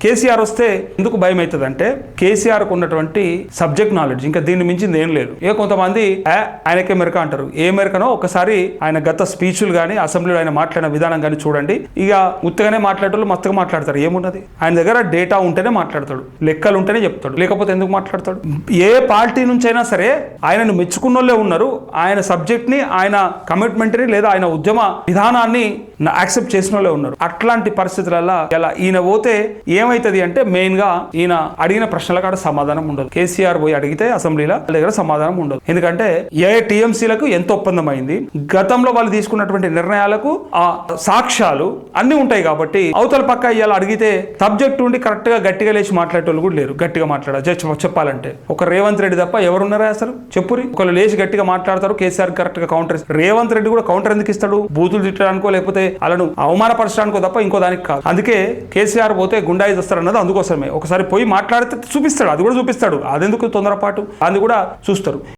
కేసీఆర్ వస్తే ఎందుకు భయం అవుతుంది అంటే కేసీఆర్ కు ఉన్నటువంటి సబ్జెక్ట్ నాలెడ్జ్ ఇంకా దీన్ని మించింది ఏం లేదు. కొంతమంది ఆయనకే మెరక అంటారు. ఏ మెరకనో ఒకసారి ఆయన గత స్పీచ్లు కానీ అసెంబ్లీలో ఆయన మాట్లాడిన విధానం కానీ చూడండి. ఇక ఉత్తగానే మాట్లాడేటోళ్ళు మస్తుగా మాట్లాడతారు. ఏమున్నది, ఆయన దగ్గర డేటా ఉంటేనే మాట్లాడతాడు, లెక్కలు ఉంటేనే చెప్తాడు, లేకపోతే ఎందుకు మాట్లాడతాడు. ఏ పార్టీ నుంచి అయినా సరే ఆయనను మెచ్చుకున్నోళ్ళే ఉన్నారు. ఆయన సబ్జెక్ట్ ని, ఆయన కమిట్మెంట్ ని లేదా ఆయన ఉద్యమ విధానాన్ని యాక్సెప్ట్ చేసిన వాళ్ళే ఉన్నారు. అట్లాంటి పరిస్థితులలో ఇలా ఈయన పోతే ఏమైతుంది అంటే మెయిన్ గా ఈయన అడిగిన ప్రశ్నల కాడ సమాధానం ఉండదు. కేసీఆర్ పోయి అడిగితే అసెంబ్లీలో వాళ్ళ దగ్గర సమాధానం ఉండదు. ఎందుకంటే టీఎంసీలకు ఎంత ఒప్పందం అయింది, గతంలో వాళ్ళు తీసుకున్నటువంటి నిర్ణయాలకు ఆ సాక్ష్యాలు అన్ని ఉంటాయి. కాబట్టి అవతల పక్క ఇలా అడిగితే సబ్జెక్ట్ ఉండి కరెక్ట్ గా గట్టిగా లేచి మాట్లాడేటోళ్ళు కూడా లేరు. గట్టిగా చెప్పాలంటే ఒక రేవంత్ రెడ్డి తప్ప ఎవరున్నారా అసలు చెప్పురి. ఒకళ్ళు లేచి గట్టిగా మాట్లాడతారు, కేసీఆర్ కరెక్ట్ గా కౌంటర్. రేవంత్ రెడ్డి కూడా కౌంటర్ ఎందుకు ఇస్తాడు? బూతులు తిట్టడానికో లేకపోతే వాళ్ళను అవమానపరచడానికో తప్ప ఇంకో దానికి కాదు. అందుకే కేసీఆర్ పోతే గుండాయిజ్ వస్తారన్నది అందుకోసమే. ఒకసారి పోయి మాట్లాడితే చూపిస్తాడు, అది కూడా చూపిస్తాడు. అదెందుకు తొందరపాటు, అది కూడా చూస్తారు.